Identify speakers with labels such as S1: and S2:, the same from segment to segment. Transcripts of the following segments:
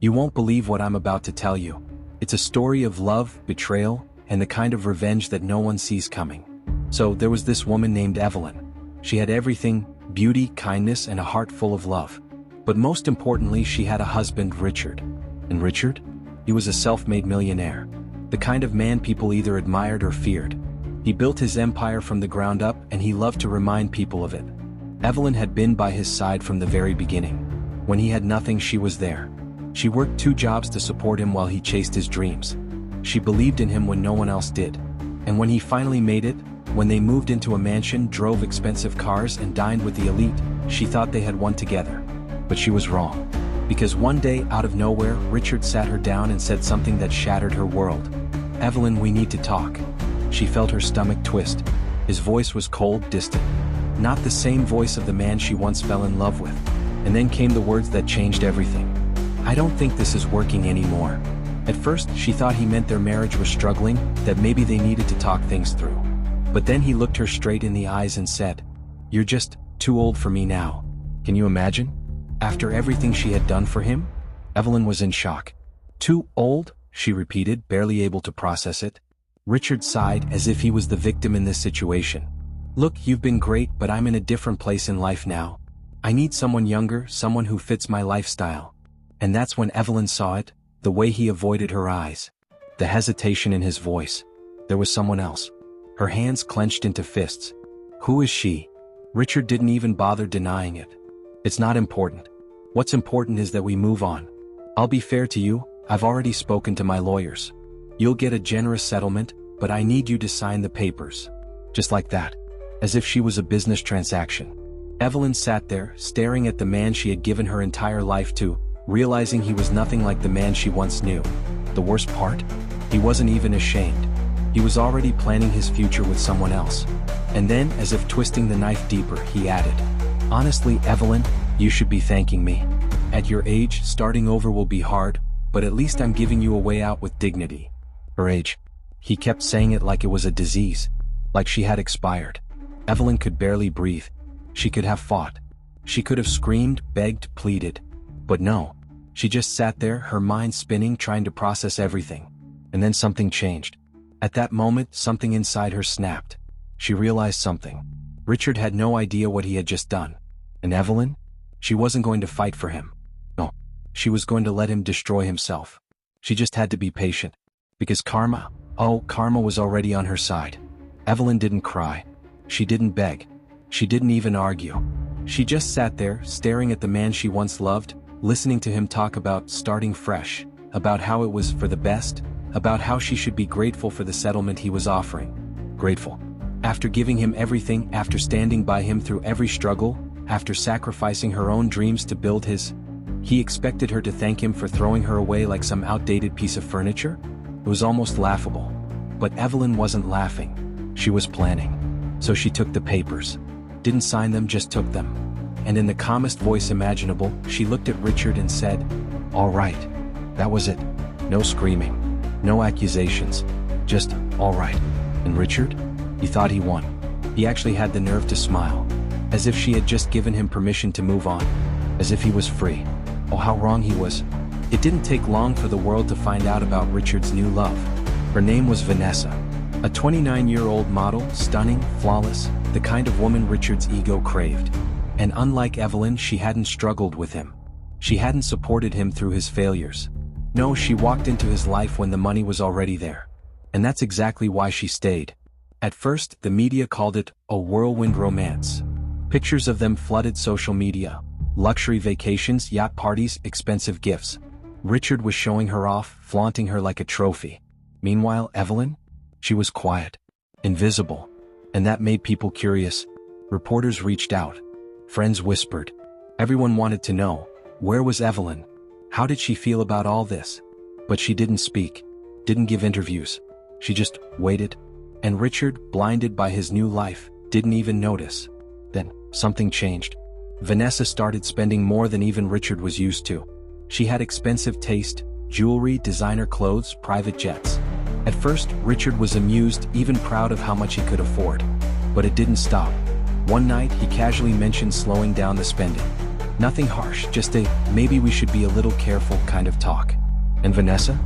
S1: You won't believe what I'm about to tell you. It's a story of love, betrayal, and the kind of revenge that no one sees coming. So, there was this woman named Evelyn. She had everything: beauty, kindness, and a heart full of love. But most importantly, she had a husband, Richard. And Richard? He was a self-made millionaire. The kind of man people either admired or feared. He built his empire from the ground up, and he loved to remind people of it. Evelyn had been by his side from the very beginning. When he had nothing, she was there. She worked 2 jobs to support him while he chased his dreams. She believed in him when no one else did. And when he finally made it, when they moved into a mansion, drove expensive cars, and dined with the elite, she thought they had won together. But she was wrong. Because one day, out of nowhere, Richard sat her down and said something that shattered her world. "Evelyn, we need to talk." She felt her stomach twist. His voice was cold, distant. Not the same voice of the man she once fell in love with. And then came the words that changed everything. "I don't think this is working anymore." At first, she thought he meant their marriage was struggling, that maybe they needed to talk things through. But then he looked her straight in the eyes and said, "You're just too old for me now." Can you imagine? After everything she had done for him? Evelyn was in shock. "Too old?" she repeated, barely able to process it. Richard sighed, as if he was the victim in this situation. "Look, you've been great, but I'm in a different place in life now. I need someone younger, someone who fits my lifestyle." And that's when Evelyn saw it, the way he avoided her eyes. The hesitation in his voice. There was someone else. Her hands clenched into fists. Who is she? Richard didn't even bother denying it. "It's not important. What's important is that we move on. I'll be fair to you, I've already spoken to my lawyers. You'll get a generous settlement, but I need you to sign the papers." Just like that. As if she was a business transaction. Evelyn sat there, staring at the man she had given her entire life to, realizing he was nothing like the man she once knew. The worst part? He wasn't even ashamed. He was already planning his future with someone else. And then, as if twisting the knife deeper, he added, "Honestly, Evelyn, you should be thanking me. At your age, starting over will be hard, but at least I'm giving you a way out with dignity." Her age. He kept saying it like it was a disease. Like she had expired. Evelyn could barely breathe. She could have fought. She could have screamed, begged, pleaded. But no. She just sat there, her mind spinning, trying to process everything. And then something changed. At that moment, something inside her snapped. She realized something. Richard had no idea what he had just done. And Evelyn? She wasn't going to fight for him. No. She was going to let him destroy himself. She just had to be patient. Because karma was already on her side. Evelyn didn't cry. She didn't beg. She didn't even argue. She just sat there, staring at the man she once loved, listening to him talk about starting fresh, about how it was for the best, about how she should be grateful for the settlement he was offering. Grateful. After giving him everything, after standing by him through every struggle, after sacrificing her own dreams to build his, he expected her to thank him for throwing her away like some outdated piece of furniture? It was almost laughable. But Evelyn wasn't laughing. She was planning. So she took the papers. Didn't sign them, just took them. And in the calmest voice imaginable, she looked at Richard and said, "All right." That was it. No screaming. No accusations. Just, "All right." And Richard? He thought he won. He actually had the nerve to smile. As if she had just given him permission to move on. As if he was free. Oh, how wrong he was. It didn't take long for the world to find out about Richard's new love. Her name was Vanessa. A 29-year-old model, stunning, flawless, the kind of woman Richard's ego craved. And unlike Evelyn, she hadn't struggled with him. She hadn't supported him through his failures. No, she walked into his life when the money was already there. And that's exactly why she stayed. At first, the media called it a whirlwind romance. Pictures of them flooded social media. Luxury vacations, yacht parties, expensive gifts. Richard was showing her off, flaunting her like a trophy. Meanwhile, Evelyn? She was quiet. Invisible. And that made people curious. Reporters reached out. Friends whispered. Everyone wanted to know, where was Evelyn? How did she feel about all this? But she didn't speak. Didn't give interviews. She just waited. And Richard, blinded by his new life, didn't even notice. Then, something changed. Vanessa started spending more than even Richard was used to. She had expensive taste, jewelry, designer clothes, private jets. At first, Richard was amused, even proud of how much he could afford. But it didn't stop. One night, he casually mentioned slowing down the spending. Nothing harsh, just a, maybe we should be a little careful kind of talk. And Vanessa?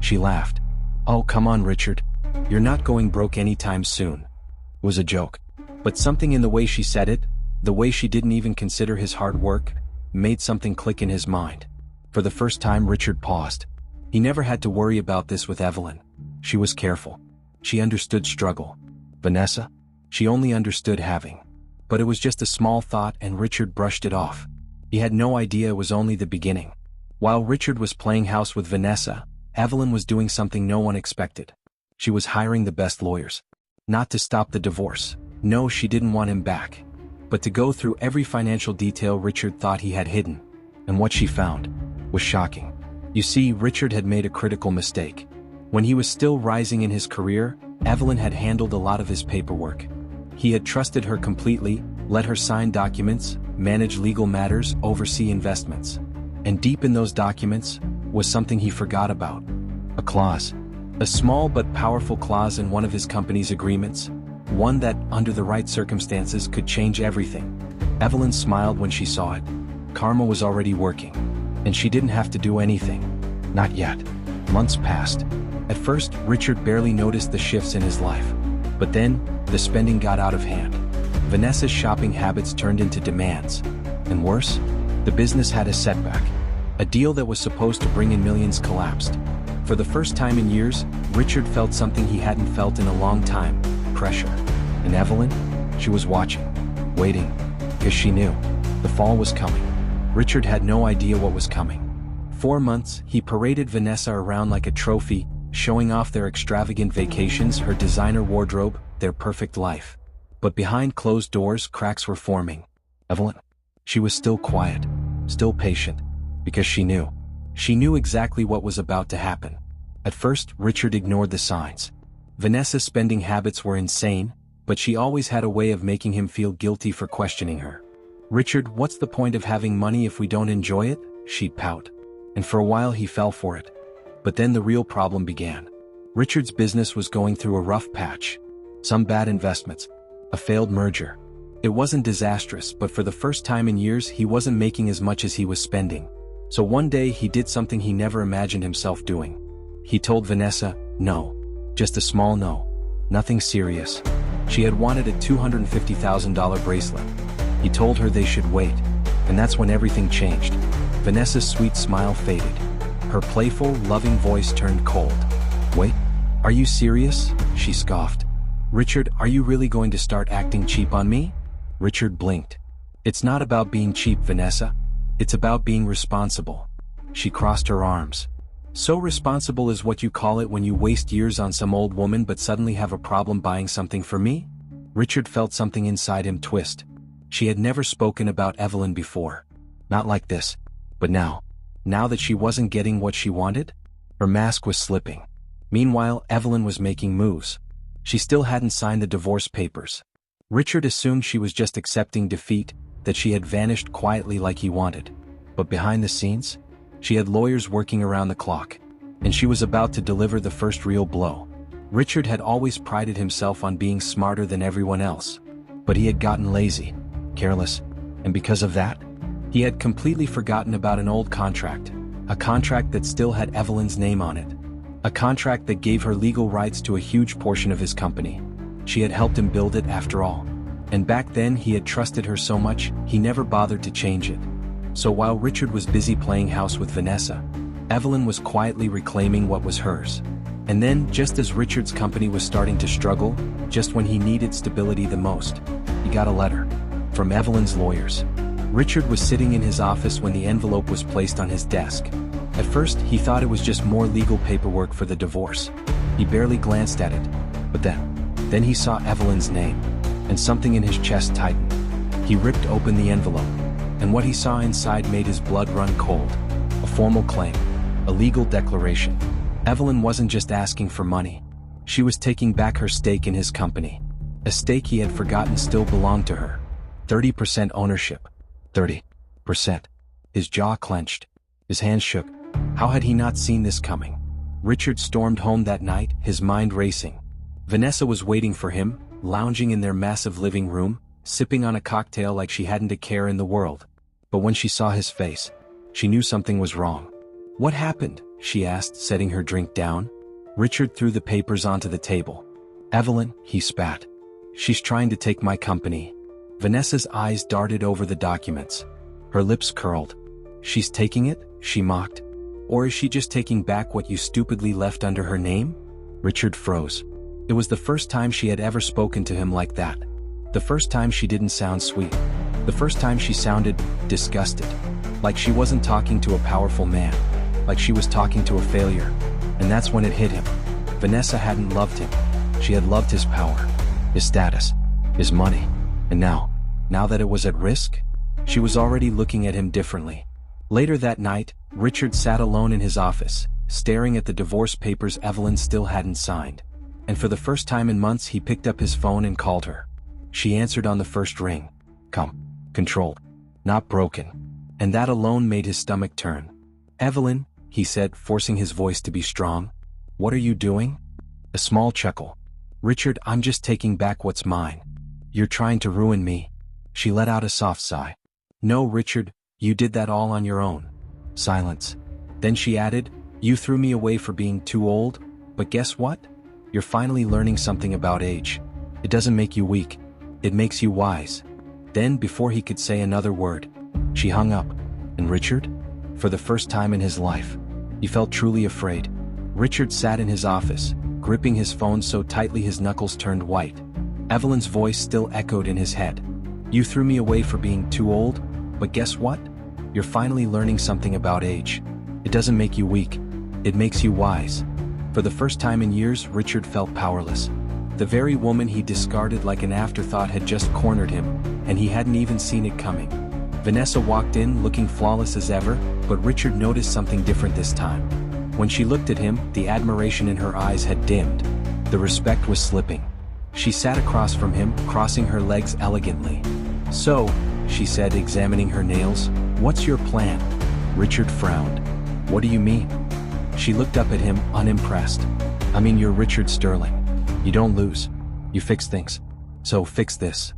S1: She laughed. Oh, come on, Richard. You're not going broke anytime soon. It was a joke. But something in the way she said it, the way she didn't even consider his hard work, made something click in his mind. For the first time, Richard paused. He never had to worry about this with Evelyn. She was careful. She understood struggle. Vanessa? She only understood having. But it was just a small thought and Richard brushed it off. He had no idea it was only the beginning. While Richard was playing house with Vanessa, Evelyn was doing something no one expected. She was hiring the best lawyers. Not to stop the divorce. No, she didn't want him back. But to go through every financial detail Richard thought he had hidden. And what she found was shocking. You see, Richard had made a critical mistake. When he was still rising in his career, Evelyn had handled a lot of his paperwork. He had trusted her completely, let her sign documents, manage legal matters, oversee investments. And deep in those documents was something he forgot about. A clause. A small but powerful clause in one of his company's agreements. One that, under the right circumstances, could change everything. Evelyn smiled when she saw it. Karma was already working. And she didn't have to do anything. Not yet. Months passed. At first, Richard barely noticed the shifts in his life. But then, the spending got out of hand. Vanessa's shopping habits turned into demands. And worse, the business had a setback. A deal that was supposed to bring in millions collapsed. For the first time in years, Richard felt something he hadn't felt in a long time. Pressure. And Evelyn? She was watching. Waiting. Because she knew. The fall was coming. Richard had no idea what was coming. 4 months, he paraded Vanessa around like a trophy, showing off their extravagant vacations, her designer wardrobe, their perfect life. But behind closed doors, cracks were forming. Evelyn? She was still quiet, still patient, because she knew. She knew exactly what was about to happen. At first, Richard ignored the signs. Vanessa's spending habits were insane, but she always had a way of making him feel guilty for questioning her. Richard, what's the point of having money if we don't enjoy it? She'd pout. And for a while he fell for it. But then the real problem began. Richard's business was going through a rough patch. Some bad investments. A failed merger. It wasn't disastrous, but for the first time in years he wasn't making as much as he was spending. So one day he did something he never imagined himself doing. He told Vanessa, no. Just a small no. Nothing serious. She had wanted a $250,000 bracelet. He told her they should wait. And that's when everything changed. Vanessa's sweet smile faded. Her playful, loving voice turned cold. Wait? Are you serious? She scoffed. Richard, are you really going to start acting cheap on me? Richard blinked. It's not about being cheap, Vanessa. It's about being responsible. She crossed her arms. So responsible is what you call it when you waste years on some old woman but suddenly have a problem buying something for me? Richard felt something inside him twist. She had never spoken about Evelyn before. Not like this. But now that she wasn't getting what she wanted, her mask was slipping. Meanwhile, Evelyn was making moves. She still hadn't signed the divorce papers. Richard assumed she was just accepting defeat, that she had vanished quietly like he wanted. But behind the scenes, she had lawyers working around the clock, and she was about to deliver the first real blow. Richard had always prided himself on being smarter than everyone else. But he had gotten lazy, careless, and because of that, he had completely forgotten about an old contract, a contract that still had Evelyn's name on it. A contract that gave her legal rights to a huge portion of his company. She had helped him build it after all. And back then he had trusted her so much, he never bothered to change it. So while Richard was busy playing house with Vanessa, Evelyn was quietly reclaiming what was hers. And then, just as Richard's company was starting to struggle, just when he needed stability the most, he got a letter from Evelyn's lawyers. Richard was sitting in his office when the envelope was placed on his desk. At first, he thought it was just more legal paperwork for the divorce. He barely glanced at it. But then he saw Evelyn's name, and something in his chest tightened. He ripped open the envelope, and what he saw inside made his blood run cold. A formal claim. A legal declaration. Evelyn wasn't just asking for money. She was taking back her stake in his company. A stake he had forgotten still belonged to her. 30% ownership. 30%. His jaw clenched. His hands shook. How had he not seen this coming? Richard stormed home that night, his mind racing. Vanessa was waiting for him, lounging in their massive living room, sipping on a cocktail like she hadn't a care in the world. But when she saw his face, she knew something was wrong. "What happened?" she asked, setting her drink down. Richard threw the papers onto the table. "Evelyn," he spat. "She's trying to take my company." Vanessa's eyes darted over the documents. Her lips curled. "She's taking it?" she mocked. "Or is she just taking back what you stupidly left under her name?" Richard froze. It was the first time she had ever spoken to him like that. The first time she didn't sound sweet. The first time she sounded disgusted. Like she wasn't talking to a powerful man. Like she was talking to a failure. And that's when it hit him. Vanessa hadn't loved him. She had loved his power, his status, his money. And now that it was at risk, she was already looking at him differently. Later that night, Richard sat alone in his office, staring at the divorce papers Evelyn still hadn't signed. And for the first time in months he picked up his phone and called her. She answered on the first ring. Calm, controlled, not broken. And that alone made his stomach turn. "Evelyn," he said, forcing his voice to be strong. "What are you doing?" A small chuckle. "Richard, I'm just taking back what's mine." "You're trying to ruin me." She let out a soft sigh. "No, Richard, you did that all on your own." Silence. Then she added, "You threw me away for being too old, but guess what? You're finally learning something about age. It doesn't make you weak. It makes you wise." Then, before he could say another word, she hung up. And Richard? For the first time in his life, he felt truly afraid. Richard sat in his office, gripping his phone so tightly his knuckles turned white. Evelyn's voice still echoed in his head. "You threw me away for being too old, but guess what? You're finally learning something about age. It doesn't make you weak. It makes you wise." For the first time in years, Richard felt powerless. The very woman he discarded like an afterthought had just cornered him, and he hadn't even seen it coming. Vanessa walked in looking flawless as ever, but Richard noticed something different this time. When she looked at him, the admiration in her eyes had dimmed. The respect was slipping. She sat across from him, crossing her legs elegantly. "So," she said, examining her nails, "what's your plan?" Richard frowned. "What do you mean?" She looked up at him, unimpressed. "I mean, you're Richard Sterling. You don't lose. You fix things. So fix this."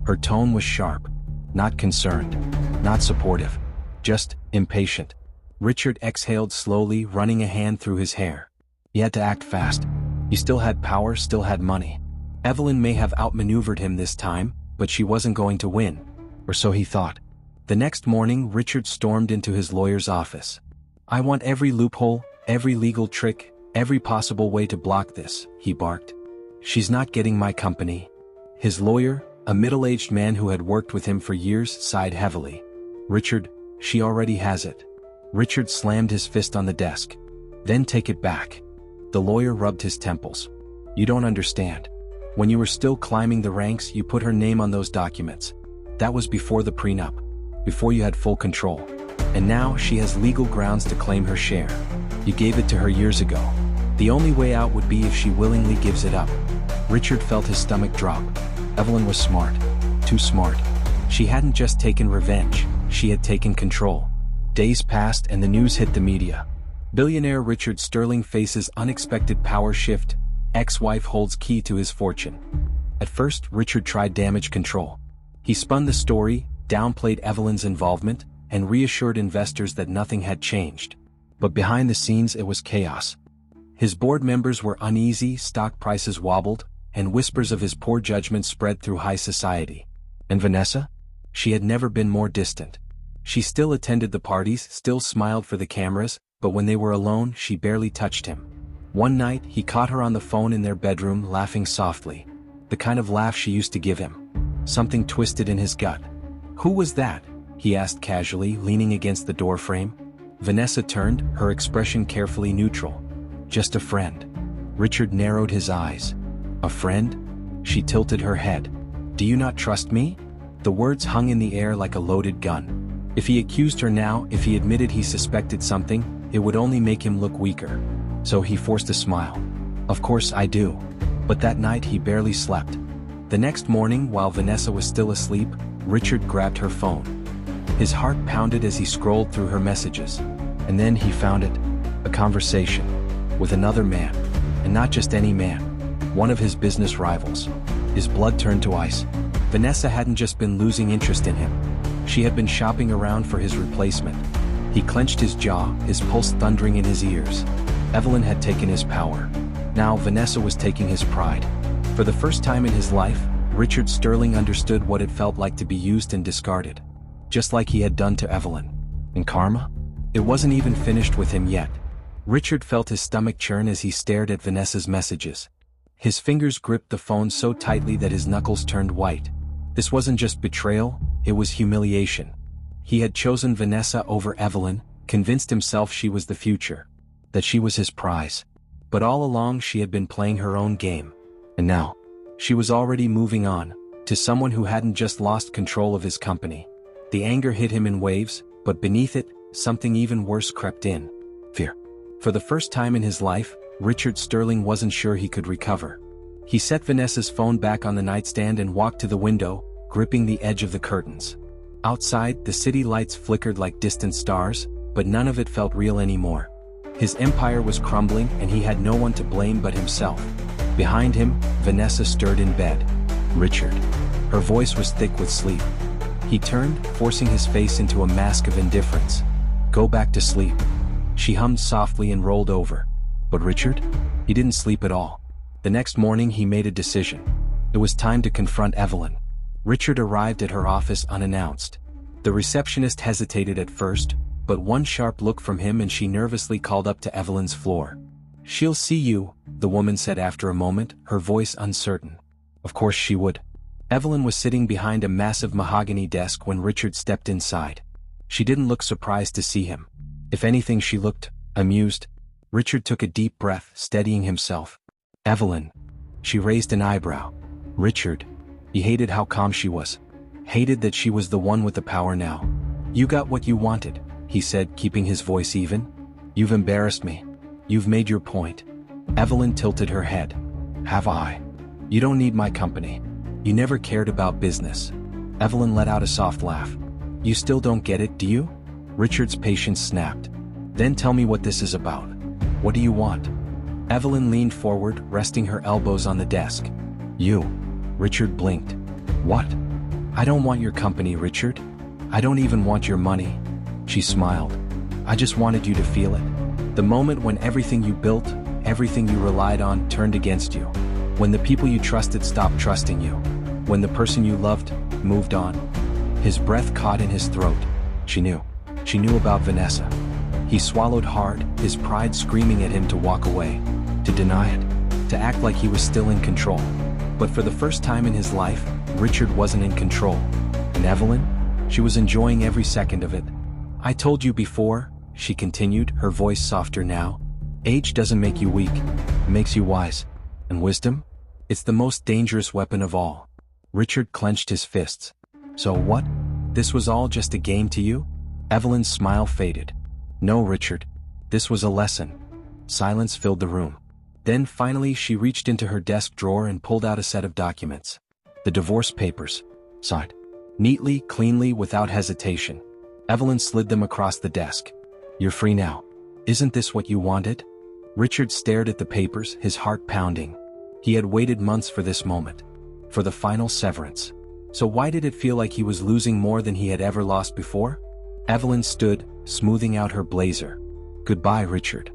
S1: Her tone was sharp. Not concerned. Not supportive. Just impatient. Richard exhaled slowly, running a hand through his hair. He had to act fast. He still had power, still had money. Evelyn may have outmaneuvered him this time, but she wasn't going to win. Or so he thought. The next morning, Richard stormed into his lawyer's office. "I want every loophole, every legal trick, every possible way to block this," he barked. "She's not getting my company." His lawyer, a middle-aged man who had worked with him for years, sighed heavily. "Richard, she already has it." Richard slammed his fist on the desk. "Then take it back." The lawyer rubbed his temples. "You don't understand. When you were still climbing the ranks, you put her name on those documents. That was before the prenup. Before you had full control. And now she has legal grounds to claim her share. You gave it to her years ago. The only way out would be if she willingly gives it up." Richard felt his stomach drop. Evelyn was smart. Too smart. She hadn't just taken revenge, she had taken control. Days passed and the news hit the media. Billionaire Richard Sterling faces unexpected power shift. Ex-wife holds key to his fortune. At first, Richard tried damage control. He spun the story, downplayed Evelyn's involvement, and reassured investors that nothing had changed. But behind the scenes it was chaos. His board members were uneasy, stock prices wobbled, and whispers of his poor judgment spread through high society. And Vanessa? She had never been more distant. She still attended the parties, still smiled for the cameras, but when they were alone, she barely touched him. One night, he caught her on the phone in their bedroom, laughing softly. The kind of laugh she used to give him. Something twisted in his gut. "Who was that?" he asked casually, leaning against the doorframe. Vanessa turned, her expression carefully neutral. "Just a friend." Richard narrowed his eyes. "A friend?" She tilted her head. "Do you not trust me?" The words hung in the air like a loaded gun. If he accused her now, if he admitted he suspected something, it would only make him look weaker. So he forced a smile. "Of course I do." But that night he barely slept. The next morning, while Vanessa was still asleep, Richard grabbed her phone. His heart pounded as he scrolled through her messages. And then he found it. A conversation. With another man. And not just any man. One of his business rivals. His blood turned to ice. Vanessa hadn't just been losing interest in him. She had been shopping around for his replacement. He clenched his jaw, his pulse thundering in his ears. Evelyn had taken his power. Now Vanessa was taking his pride. For the first time in his life, Richard Sterling understood what it felt like to be used and discarded. Just like he had done to Evelyn. And karma? It wasn't even finished with him yet. Richard felt his stomach churn as he stared at Vanessa's messages. His fingers gripped the phone so tightly that his knuckles turned white. This wasn't just betrayal, it was humiliation. He had chosen Vanessa over Evelyn, convinced himself she was the future. That she was his prize. But all along she had been playing her own game. And now, she was already moving on, to someone who hadn't just lost control of his company. The anger hit him in waves, but beneath it, something even worse crept in. Fear. For the first time in his life, Richard Sterling wasn't sure he could recover. He set Vanessa's phone back on the nightstand and walked to the window, gripping the edge of the curtains. Outside, the city lights flickered like distant stars, but none of it felt real anymore. His empire was crumbling and he had no one to blame but himself. Behind him, Vanessa stirred in bed. Richard. Her voice was thick with sleep. He turned, forcing his face into a mask of indifference. Go back to sleep. She hummed softly and rolled over. But Richard? He didn't sleep at all. The next morning he made a decision. It was time to confront Evelyn. Richard arrived at her office unannounced. The receptionist hesitated at first, but one sharp look from him and she nervously called up to Evelyn's floor. She'll see you, the woman said after a moment, her voice uncertain. Of course she would. Evelyn was sitting behind a massive mahogany desk when Richard stepped inside. She didn't look surprised to see him. If anything, she looked amused. Richard took a deep breath, steadying himself. Evelyn. She raised an eyebrow. Richard. He hated how calm she was. Hated that she was the one with the power now. You got what you wanted, he said, keeping his voice even. You've embarrassed me. You've made your point. Evelyn tilted her head. Have I? You don't need my company. You never cared about business. Evelyn let out a soft laugh. You still don't get it, do you? Richard's patience snapped. Then tell me what this is about. What do you want? Evelyn leaned forward, resting her elbows on the desk. You. Richard blinked. What? I don't want your company, Richard. I don't even want your money. She smiled. I just wanted you to feel it. The moment when everything you built, everything you relied on, turned against you. When the people you trusted stopped trusting you. When the person you loved moved on. His breath caught in his throat. She knew. She knew about Vanessa. He swallowed hard, his pride screaming at him to walk away. To deny it. To act like he was still in control. But for the first time in his life, Richard wasn't in control. And Evelyn? She was enjoying every second of it. I told you before, she continued, her voice softer now. Age doesn't make you weak. It makes you wise. And wisdom? It's the most dangerous weapon of all. Richard clenched his fists. So what? This was all just a game to you? Evelyn's smile faded. No, Richard. This was a lesson. Silence filled the room. Then finally she reached into her desk drawer and pulled out a set of documents. The divorce papers. Signed. Neatly, cleanly, without hesitation. Evelyn slid them across the desk. You're free now. Isn't this what you wanted? Richard stared at the papers, his heart pounding. He had waited months for this moment. For the final severance. So why did it feel like he was losing more than he had ever lost before? Evelyn stood, smoothing out her blazer. Goodbye, Richard.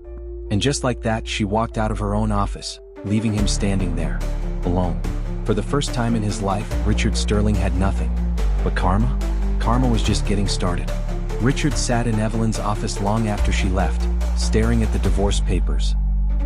S1: And just like that, she walked out of her own office, leaving him standing there, alone. For the first time in his life, Richard Sterling had nothing. But karma? Karma was just getting started. Richard sat in Evelyn's office long after she left, staring at the divorce papers.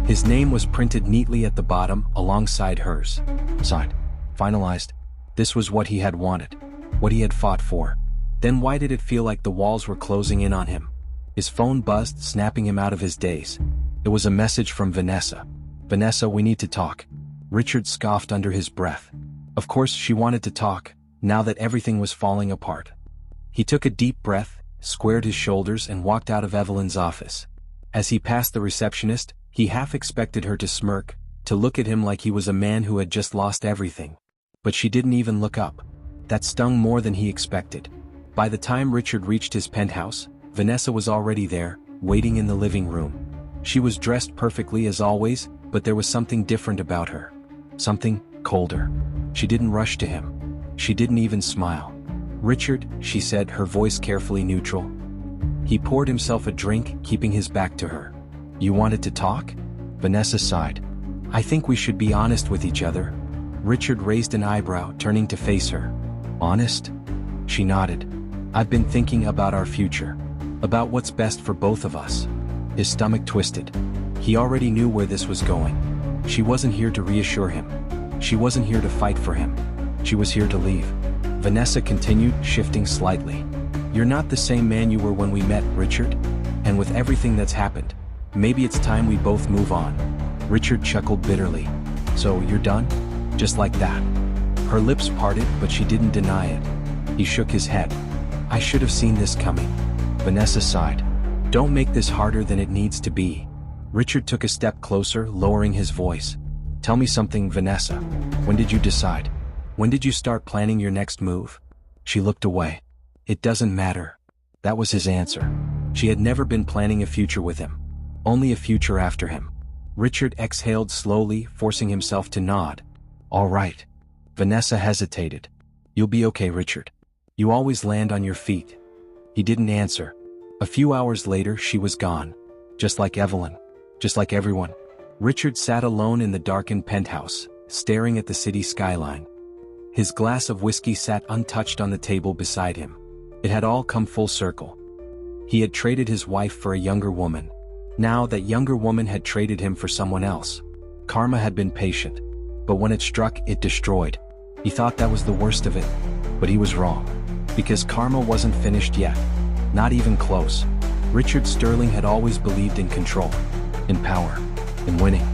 S1: His name was printed neatly at the bottom, alongside hers. Signed. Finalized. This was what he had wanted. What he had fought for. Then why did it feel like the walls were closing in on him? His phone buzzed, snapping him out of his daze. It was a message from Vanessa. Vanessa, we need to talk. Richard scoffed under his breath. Of course she wanted to talk, now that everything was falling apart. He took a deep breath, squared his shoulders and walked out of Evelyn's office. As he passed the receptionist, he half expected her to smirk, to look at him like he was a man who had just lost everything. But she didn't even look up. That stung more than he expected. By the time Richard reached his penthouse, Vanessa was already there, waiting in the living room. She was dressed perfectly as always, but there was something different about her. Something colder. She didn't rush to him. She didn't even smile. Richard, she said, her voice carefully neutral. He poured himself a drink, keeping his back to her. You wanted to talk? Vanessa sighed. I think we should be honest with each other. Richard raised an eyebrow, turning to face her. Honest? She nodded. I've been thinking about our future. About what's best for both of us. His stomach twisted. He already knew where this was going. She wasn't here to reassure him. She wasn't here to fight for him. She was here to leave. Vanessa continued, shifting slightly. You're not the same man you were when we met, Richard. And with everything that's happened, maybe it's time we both move on. Richard chuckled bitterly. So, you're done? Just like that. Her lips parted, but she didn't deny it. He shook his head. I should have seen this coming. Vanessa sighed. Don't make this harder than it needs to be. Richard took a step closer, lowering his voice. Tell me something, Vanessa. When did you decide? When did you start planning your next move? She looked away. It doesn't matter. That was his answer. She had never been planning a future with him. Only a future after him. Richard exhaled slowly, forcing himself to nod. All right. Vanessa hesitated. You'll be okay, Richard. You always land on your feet. He didn't answer. A few hours later, she was gone. Just like Evelyn. Just like everyone. Richard sat alone in the darkened penthouse, staring at the city skyline. His glass of whiskey sat untouched on the table beside him. It had all come full circle. He had traded his wife for a younger woman. Now that younger woman had traded him for someone else. Karma had been patient. But when it struck, it destroyed. He thought that was the worst of it. But he was wrong. Because karma wasn't finished yet. Not even close. Richard Sterling had always believed in control. In power. In winning.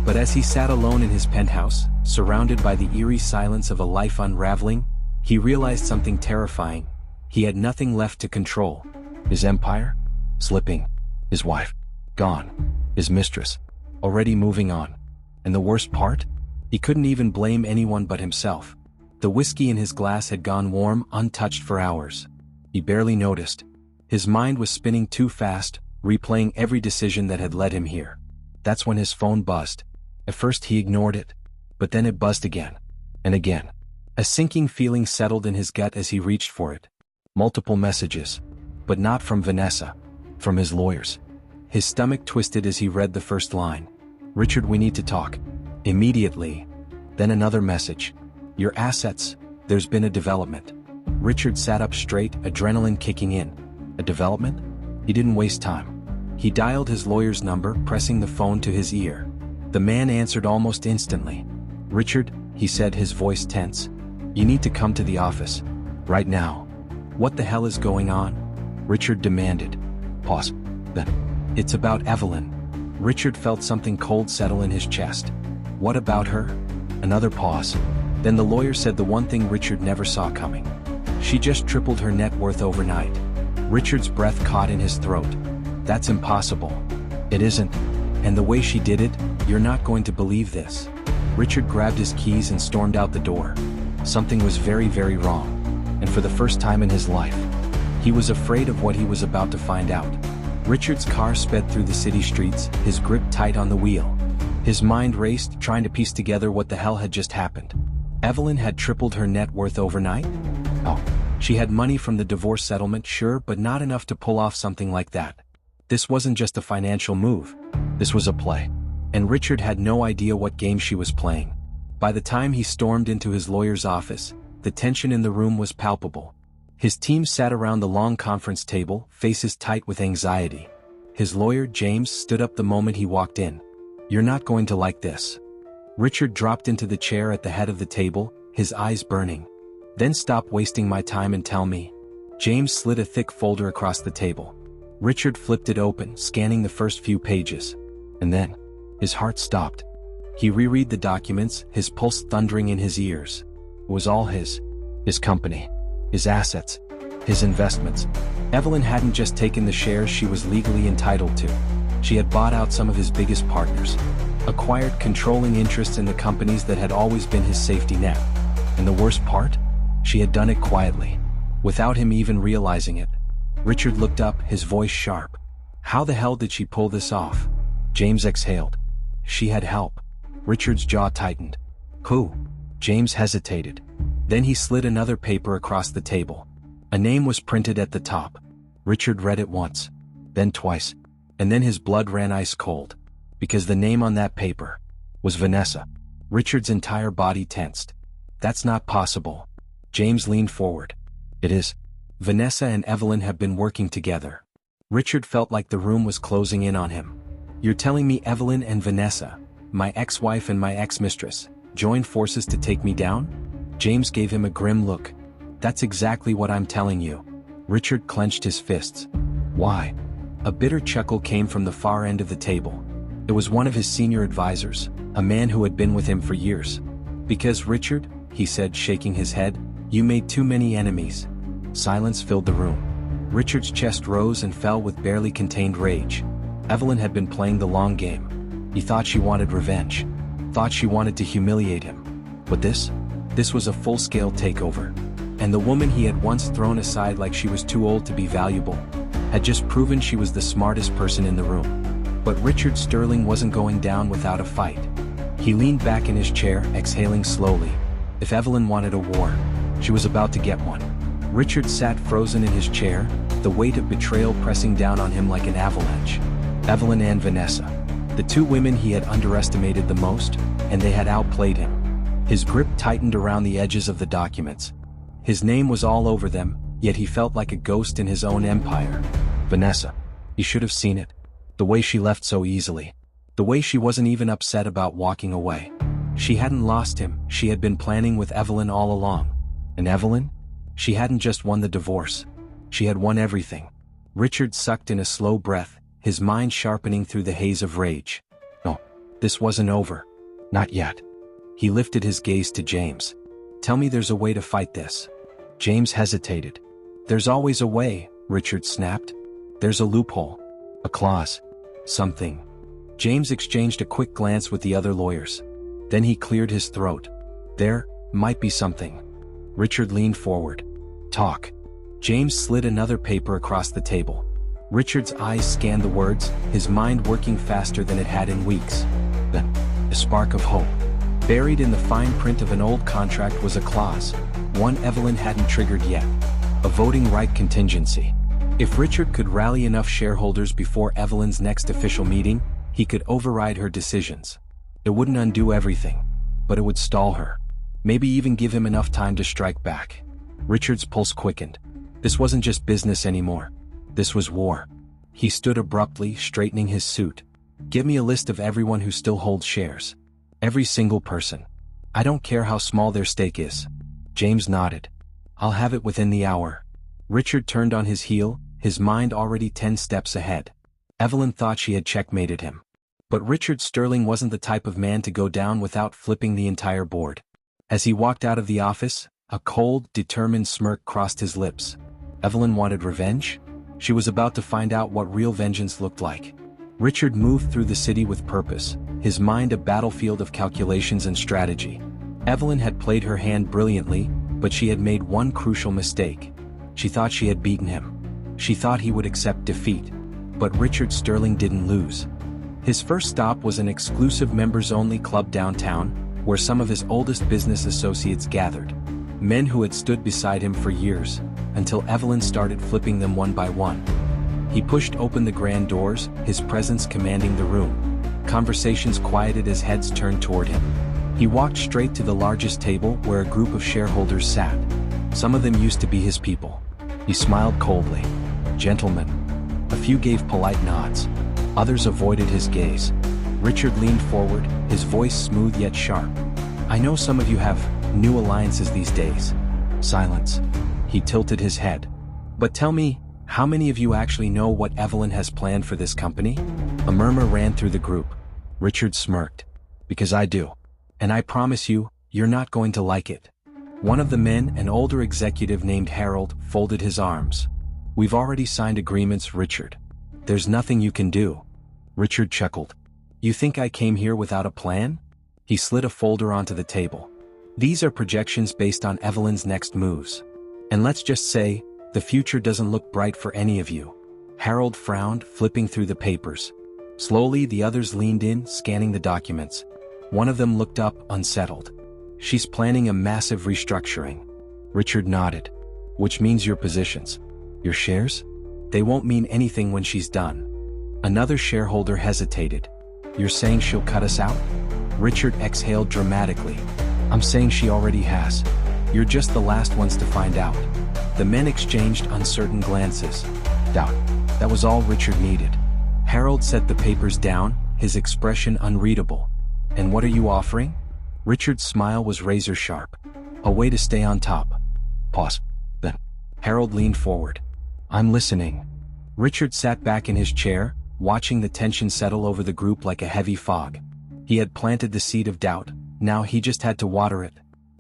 S1: But as he sat alone in his penthouse, surrounded by the eerie silence of a life unraveling, he realized something terrifying. He had nothing left to control. His empire? Slipping. His wife? Gone. His mistress? Already moving on. And the worst part? He couldn't even blame anyone but himself. The whiskey in his glass had gone warm, untouched for hours. He barely noticed. His mind was spinning too fast, replaying every decision that had led him here. That's when his phone buzzed. At first he ignored it. But then it buzzed again. And again. A sinking feeling settled in his gut as he reached for it. Multiple messages. But not from Vanessa. From his lawyers. His stomach twisted as he read the first line. Richard, we need to talk. Immediately. Then another message. Your assets. There's been a development. Richard sat up straight, adrenaline kicking in. A development? He didn't waste time. He dialed his lawyer's number, pressing the phone to his ear. The man answered almost instantly. Richard, he said, his voice tense. You need to come to the office. Right now. What the hell is going on? Richard demanded. Pause. Then. It's about Evelyn. Richard felt something cold settle in his chest. What about her? Another pause. Then the lawyer said the one thing Richard never saw coming. She just tripled her net worth overnight. Richard's breath caught in his throat. That's impossible. It isn't. And the way she did it, you're not going to believe this. Richard grabbed his keys and stormed out the door. Something was very, very wrong. And for the first time in his life, he was afraid of what he was about to find out. Richard's car sped through the city streets, his grip tight on the wheel. His mind raced, trying to piece together what the hell had just happened. Evelyn had tripled her net worth overnight? Oh, she had money from the divorce settlement, sure, but not enough to pull off something like that. This wasn't just a financial move. This was a play. And Richard had no idea what game she was playing. By the time he stormed into his lawyer's office, the tension in the room was palpable. His team sat around the long conference table, faces tight with anxiety. His lawyer, James, stood up the moment he walked in. You're not going to like this. Richard dropped into the chair at the head of the table, his eyes burning. Then stop wasting my time and tell me. James slid a thick folder across the table. Richard flipped it open, scanning the first few pages. And then, his heart stopped. He reread the documents, his pulse thundering in his ears. It was all his company, his assets, his investments. Evelyn hadn't just taken the shares she was legally entitled to. She had bought out some of his biggest partners, acquired controlling interests in the companies that had always been his safety net. And the worst part? She had done it quietly, without him even realizing it. Richard looked up, his voice sharp. How the hell did she pull this off? James exhaled. She had help. Richard's jaw tightened. Who? James hesitated. Then he slid another paper across the table. A name was printed at the top. Richard read it once, then twice, and then his blood ran ice cold. Because the name on that paper was Vanessa. Richard's entire body tensed. That's not possible. James leaned forward. It is. Vanessa and Evelyn have been working together. Richard felt like the room was closing in on him. You're telling me Evelyn and Vanessa, my ex-wife and my ex-mistress, joined forces to take me down? James gave him a grim look. That's exactly what I'm telling you. Richard clenched his fists. Why? A bitter chuckle came from the far end of the table. It was one of his senior advisors, a man who had been with him for years. Because Richard, he said, shaking his head, you made too many enemies. Silence filled the room. Richard's chest rose and fell with barely contained rage. Evelyn had been playing the long game. He thought she wanted revenge. Thought she wanted to humiliate him. But this was a full-scale takeover. And the woman he had once thrown aside like she was too old to be valuable, had just proven she was the smartest person in the room. But Richard Sterling wasn't going down without a fight. He leaned back in his chair, exhaling slowly. If Evelyn wanted a war, she was about to get one. Richard sat frozen in his chair, the weight of betrayal pressing down on him like an avalanche. Evelyn and Vanessa, the two women he had underestimated the most, and they had outplayed him. His grip tightened around the edges of the documents. His name was all over them, yet he felt like a ghost in his own empire. Vanessa. He should have seen it. The way she left so easily. The way she wasn't even upset about walking away. She hadn't lost him, she had been planning with Evelyn all along. And Evelyn? She hadn't just won the divorce. She had won everything. Richard sucked in a slow breath, his mind sharpening through the haze of rage. No, this wasn't over. Not yet. He lifted his gaze to James. Tell me there's a way to fight this. James hesitated. There's always a way, Richard snapped. There's a loophole. A clause. Something. James exchanged a quick glance with the other lawyers. Then he cleared his throat. There might be something. Richard leaned forward. Talk. James slid another paper across the table. Richard's eyes scanned the words, his mind working faster than it had in weeks. Then, a spark of hope. Buried in the fine print of an old contract was a clause, one Evelyn hadn't triggered yet. A voting right contingency. If Richard could rally enough shareholders before Evelyn's next official meeting, he could override her decisions. It wouldn't undo everything, but it would stall her. Maybe even give him enough time to strike back. Richard's pulse quickened. This wasn't just business anymore. This was war. He stood abruptly, straightening his suit. Give me a list of everyone who still holds shares. Every single person. I don't care how small their stake is. James nodded. I'll have it within the hour. Richard turned on his heel, his mind already 10 steps ahead. Evelyn thought she had checkmated him. But Richard Sterling wasn't the type of man to go down without flipping the entire board. As he walked out of the office, a cold, determined smirk crossed his lips. Evelyn wanted revenge? She was about to find out what real vengeance looked like. Richard moved through the city with purpose, his mind a battlefield of calculations and strategy. Evelyn had played her hand brilliantly, but she had made one crucial mistake. She thought she had beaten him. She thought he would accept defeat. But Richard Sterling didn't lose. His first stop was an exclusive members-only club downtown, where some of his oldest business associates gathered. Men who had stood beside him for years, until Evelyn started flipping them one by one. He pushed open the grand doors, his presence commanding the room. Conversations quieted as heads turned toward him. He walked straight to the largest table where a group of shareholders sat. Some of them used to be his people. He smiled coldly. Gentlemen. A few gave polite nods. Others avoided his gaze. Richard leaned forward, his voice smooth yet sharp. I know some of you have new alliances these days. Silence. He tilted his head. But tell me, how many of you actually know what Evelyn has planned for this company? A murmur ran through the group. Richard smirked. Because I do. And I promise you, you're not going to like it. One of the men, an older executive named Harold, folded his arms. We've already signed agreements, Richard. There's nothing you can do. Richard chuckled. You think I came here without a plan? He slid a folder onto the table. These are projections based on Evelyn's next moves. And let's just say, the future doesn't look bright for any of you. Harold frowned, flipping through the papers. Slowly, the others leaned in, scanning the documents. One of them looked up, unsettled. She's planning a massive restructuring. Richard nodded. which means your positions. Your shares? They won't mean anything when she's done. Another shareholder hesitated. You're saying she'll cut us out? Richard exhaled dramatically. I'm saying she already has. You're just the last ones to find out. The men exchanged uncertain glances. Doubt. That was all Richard needed. Harold set the papers down, his expression unreadable. And what are you offering? Richard's smile was razor sharp. A way to stay on top. Pause. Then. Harold leaned forward. I'm listening. Richard sat back in his chair, watching the tension settle over the group like a heavy fog. He had planted the seed of doubt, now he just had to water it.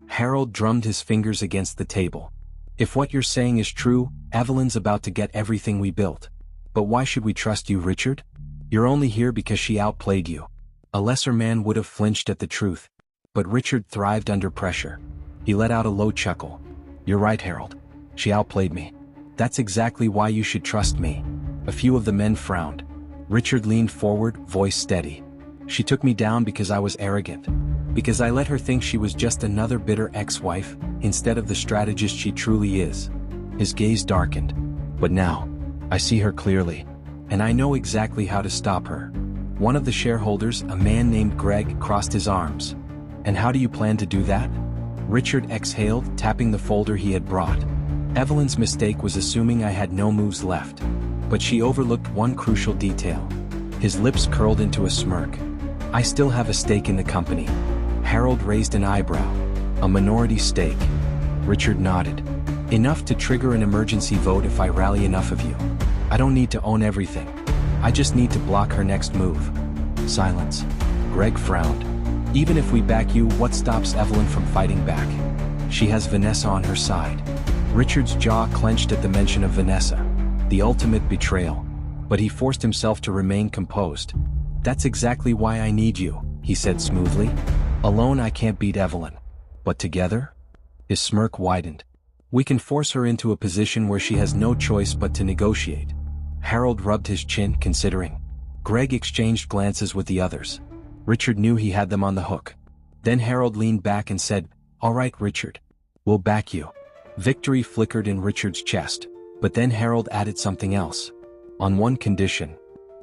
S1: Harold drummed his fingers against the table. If what you're saying is true, Evelyn's about to get everything we built. But why should we trust you, Richard? You're only here because she outplayed you. A lesser man would have flinched at the truth. But Richard thrived under pressure. He let out a low chuckle. You're right, Harold. She outplayed me. That's exactly why you should trust me. A few of the men frowned. Richard leaned forward, voice steady. She took me down because I was arrogant. Because I let her think she was just another bitter ex-wife, instead of the strategist she truly is. His gaze darkened. But now, I see her clearly. And I know exactly how to stop her. One of the shareholders, a man named Greg, crossed his arms. And how do you plan to do that? Richard exhaled, tapping the folder he had brought. Evelyn's mistake was assuming I had no moves left. But she overlooked one crucial detail. His lips curled into a smirk. I still have a stake in the company. Harold raised an eyebrow. A minority stake. Richard nodded. Enough to trigger an emergency vote if I rally enough of you. I don't need to own everything. I just need to block her next move. Silence. Greg frowned. Even if we back you, what stops Evelyn from fighting back? She has Vanessa on her side. Richard's jaw clenched at the mention of Vanessa. The ultimate betrayal. But he forced himself to remain composed. That's exactly why I need you, he said smoothly. Alone I can't beat Evelyn. But together? His smirk widened. We can force her into a position where she has no choice but to negotiate. Harold rubbed his chin, considering. Greg exchanged glances with the others. Richard knew he had them on the hook. Then Harold leaned back and said, All right, Richard. We'll back you. Victory flickered in Richard's chest. But then Harold added something else. On one condition.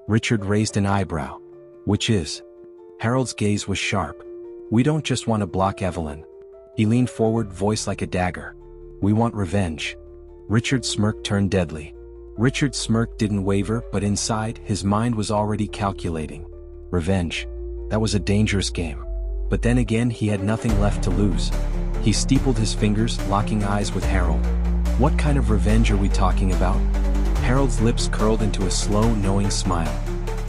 S1: Richard raised an eyebrow. Which is? Harold's gaze was sharp. We don't just want to block Evelyn. He leaned forward, voice like a dagger. We want revenge. Richard's smirk turned deadly. Richard's smirk didn't waver, but inside, his mind was already calculating. Revenge. That was a dangerous game. But then again, he had nothing left to lose. He steepled his fingers, locking eyes with Harold. What kind of revenge are we talking about? Harold's lips curled into a slow, knowing smile.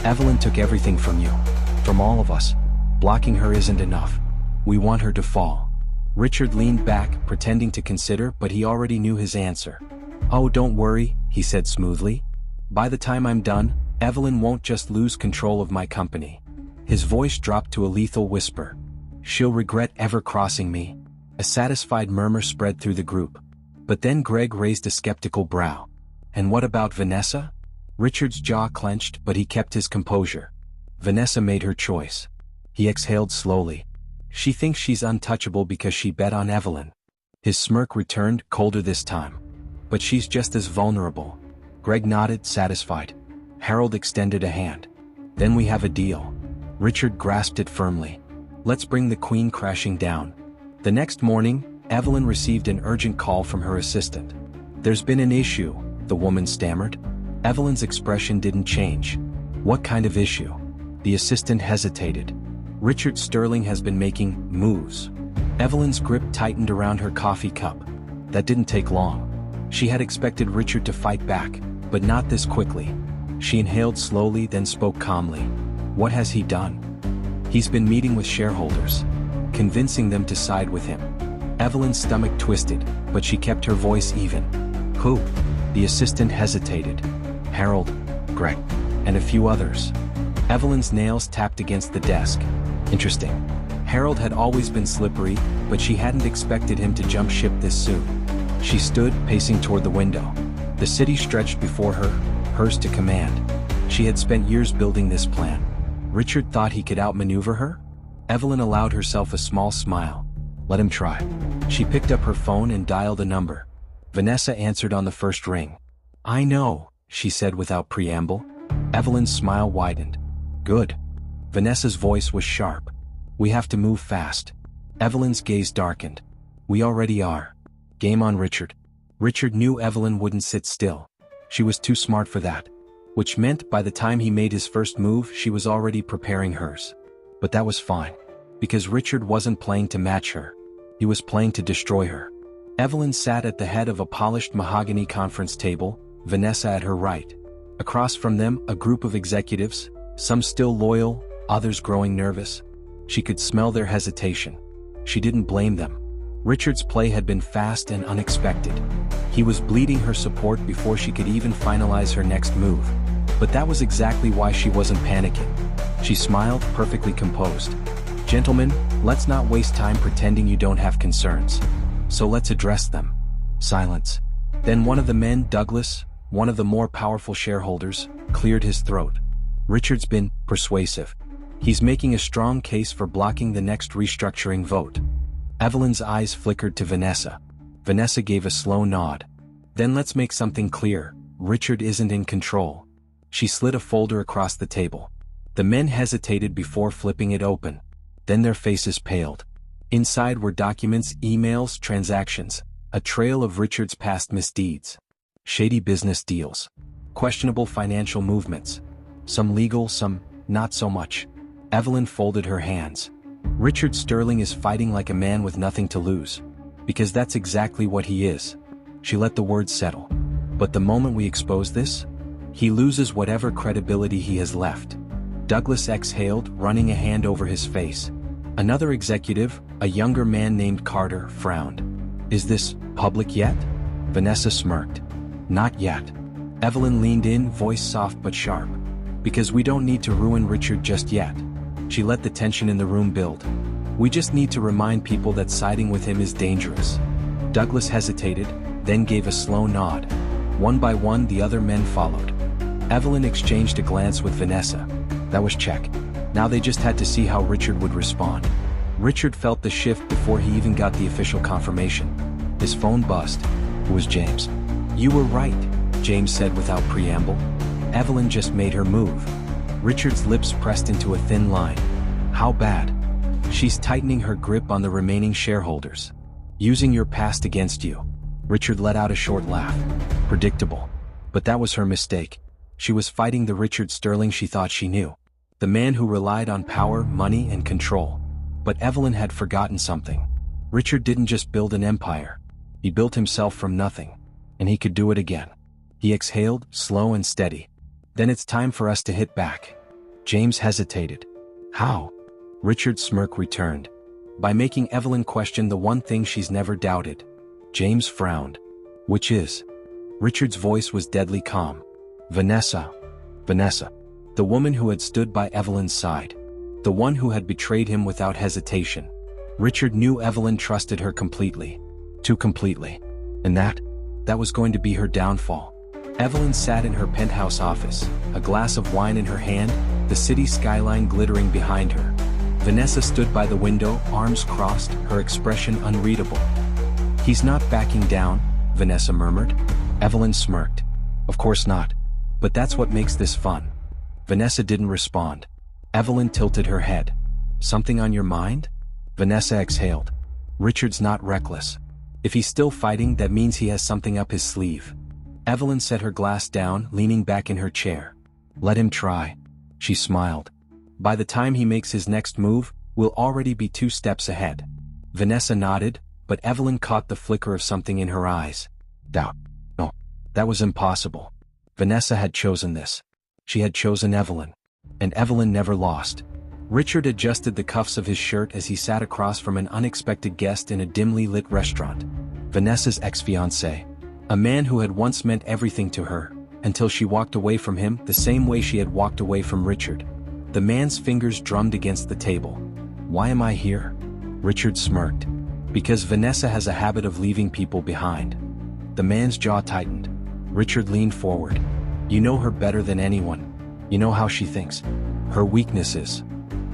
S1: Evelyn took everything from you. From all of us. Blocking her isn't enough. We want her to fall. Richard leaned back, pretending to consider, but he already knew his answer. Oh, don't worry, he said smoothly. By the time I'm done, Evelyn won't just lose control of my company. His voice dropped to a lethal whisper. She'll regret ever crossing me. A satisfied murmur spread through the group. But then Greg raised a skeptical brow. And what about Vanessa? Richard's jaw clenched, but he kept his composure. Vanessa made her choice. He exhaled slowly. She thinks she's untouchable because she bet on Evelyn. His smirk returned, colder this time. But she's just as vulnerable. Greg nodded, satisfied. Harold extended a hand. Then we have a deal. Richard grasped it firmly. Let's bring the queen crashing down. The next morning, Evelyn received an urgent call from her assistant. There's been an issue, the woman stammered. Evelyn's expression didn't change. What kind of issue? The assistant hesitated. Richard Sterling has been making moves. Evelyn's grip tightened around her coffee cup. That didn't take long. She had expected Richard to fight back, but not this quickly. She inhaled slowly, then spoke calmly. What has he done? He's been meeting with shareholders, convincing them to side with him. Evelyn's stomach twisted, but she kept her voice even. Who? The assistant hesitated. Harold, Greg, and a few others. Evelyn's nails tapped against the desk. Interesting. Harold had always been slippery, but she hadn't expected him to jump ship this soon. She stood, pacing toward the window. The city stretched before her, hers to command. She had spent years building this plan. Richard thought he could outmaneuver her? Evelyn allowed herself a small smile. Let him try. She picked up her phone and dialed a number. Vanessa answered on the first ring. I know, she said without preamble. Evelyn's smile widened. Good. Vanessa's voice was sharp. We have to move fast. Evelyn's gaze darkened. We already are. Game on, Richard. Richard knew Evelyn wouldn't sit still. She was too smart for that. Which meant by the time he made his first move, she was already preparing hers. But that was fine. Because Richard wasn't playing to match her. He was playing to destroy her. Evelyn sat at the head of a polished mahogany conference table, Vanessa at her right. Across from them, a group of executives, some still loyal, others growing nervous. She could smell their hesitation. She didn't blame them. Richard's play had been fast and unexpected. He was bleeding her support before she could even finalize her next move. But that was exactly why she wasn't panicking. She smiled, perfectly composed. Gentlemen, let's not waste time pretending you don't have concerns. So let's address them. Silence. Then one of the men, Douglas, one of the more powerful shareholders, cleared his throat. Richard's been persuasive. He's making a strong case for blocking the next restructuring vote. Evelyn's eyes flickered to Vanessa. Vanessa gave a slow nod. Then let's make something clear. Richard isn't in control. She slid a folder across the table. The men hesitated before flipping it open. Then their faces paled. Inside were documents, emails, transactions, a trail of Richard's past misdeeds. Shady business deals. Questionable financial movements. Some legal, some not so much. Evelyn folded her hands. Richard Sterling is fighting like a man with nothing to lose. Because that's exactly what he is. She let the words settle. But the moment we expose this, he loses whatever credibility he has left. Douglas exhaled, running a hand over his face. Another executive, a younger man named Carter, frowned. Is this public yet? Vanessa smirked. Not yet. Evelyn leaned in, voice soft but sharp. Because we don't need to ruin Richard just yet. She let the tension in the room build. We just need to remind people that siding with him is dangerous. Douglas hesitated, then gave a slow nod. One by one, the other men followed. Evelyn exchanged a glance with Vanessa. That was check. Now they just had to see how Richard would respond. Richard felt the shift before he even got the official confirmation. His phone buzzed. It was James. You were right, James said without preamble. Evelyn just made her move. Richard's lips pressed into a thin line. How bad? She's tightening her grip on the remaining shareholders. Using your past against you. Richard let out a short laugh. Predictable. But that was her mistake. She was fighting the Richard Sterling she thought she knew. The man who relied on power, money, and control. But Evelyn had forgotten something. Richard didn't just build an empire. He built himself from nothing. And he could do it again. He exhaled, slow and steady. Then it's time for us to hit back. James hesitated. How? Richard's smirk returned. By making Evelyn question the one thing she's never doubted. James frowned. Which is? Richard's voice was deadly calm. Vanessa. Vanessa. The woman who had stood by Evelyn's side. The one who had betrayed him without hesitation. Richard knew Evelyn trusted her completely. Too completely. And that was going to be her downfall. Evelyn sat in her penthouse office, a glass of wine in her hand, the city skyline glittering behind her. Vanessa stood by the window, arms crossed, her expression unreadable. He's not backing down, Vanessa murmured. Evelyn smirked. Of course not. But that's what makes this fun. Vanessa didn't respond. Evelyn tilted her head. Something on your mind? Vanessa exhaled. Richard's not reckless. If he's still fighting, that means he has something up his sleeve. Evelyn set her glass down, leaning back in her chair. Let him try. She smiled. By the time he makes his next move, we'll already be 2 steps ahead. Vanessa nodded, but Evelyn caught the flicker of something in her eyes. Doubt. No. That was impossible. Vanessa had chosen this. She had chosen Evelyn. And Evelyn never lost. Richard adjusted the cuffs of his shirt as he sat across from an unexpected guest in a dimly lit restaurant. Vanessa's ex-fiancé. A man who had once meant everything to her, until she walked away from him the same way she had walked away from Richard. The man's fingers drummed against the table. Why am I here? Richard smirked. Because Vanessa has a habit of leaving people behind. The man's jaw tightened. Richard leaned forward. You know her better than anyone. You know how she thinks. Her weaknesses.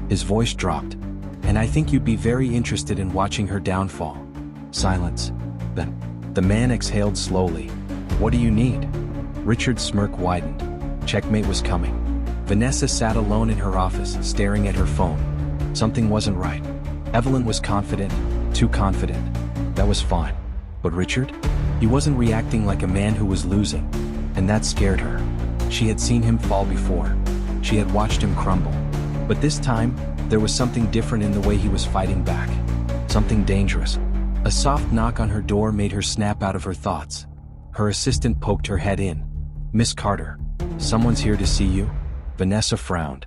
S1: His voice dropped. And I think you'd be very interested in watching her downfall. Silence. Then, The man exhaled slowly. What do you need? Richard's smirk widened. Checkmate was coming. Vanessa sat alone in her office, staring at her phone. Something wasn't right. Evelyn was confident, too confident. That was fine. But Richard? He wasn't reacting like a man who was losing. And that scared her. She had seen him fall before. She had watched him crumble. But this time, there was something different in the way he was fighting back. Something dangerous. A soft knock on her door made her snap out of her thoughts. Her assistant poked her head in. Miss Carter, someone's here to see you? Vanessa frowned.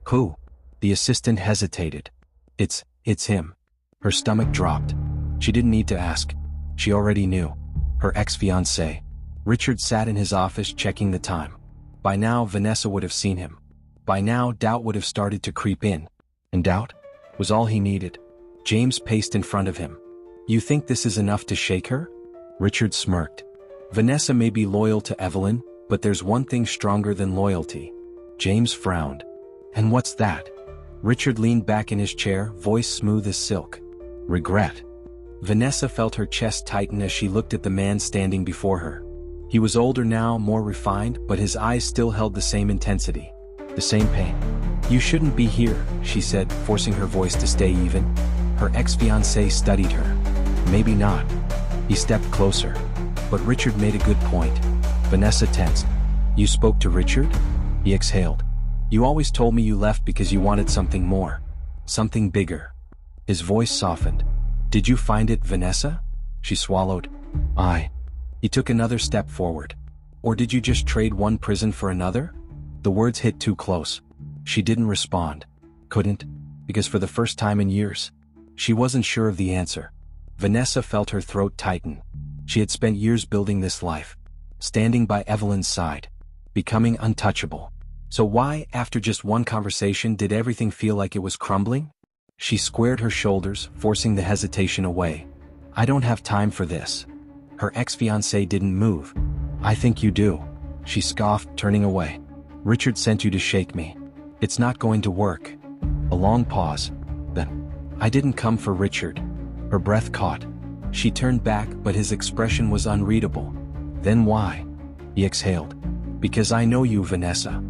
S1: Who? The assistant hesitated. It's him. Her stomach dropped. She didn't need to ask. She already knew. Her ex-fiancé. Richard sat in his office checking the time. By now, Vanessa would have seen him. By now, doubt would have started to creep in. And doubt was all he needed. James paced in front of him. You think this is enough to shake her? Richard smirked. Vanessa may be loyal to Evelyn, but there's one thing stronger than loyalty. James frowned. And what's that? Richard leaned back in his chair, voice smooth as silk. Regret. Vanessa felt her chest tighten as she looked at the man standing before her. He was older now, more refined, but his eyes still held the same intensity. The same pain. You shouldn't be here, she said, forcing her voice to stay even. Her ex-fiancé studied her. Maybe not. He stepped closer. But Richard made a good point. Vanessa tensed. You spoke to Richard? He exhaled. You always told me you left because you wanted something more. Something bigger. His voice softened. Did you find it, Vanessa? She swallowed. He took another step forward. Or did you just trade one prison for another? The words hit too close. She didn't respond. Couldn't, because for the first time in years, she wasn't sure of the answer. Vanessa felt her throat tighten. She had spent years building this life, standing by Evelyn's side, becoming untouchable. So why, after just one conversation, did everything feel like it was crumbling? She squared her shoulders, forcing the hesitation away. I don't have time for this. Her ex-fiancé didn't move. I think you do. She scoffed, turning away. Richard sent you to shake me. It's not going to work. A long pause. Then, I didn't come for Richard. Her breath caught. She turned back, but his expression was unreadable. Then why? He exhaled. Because I know you, Vanessa.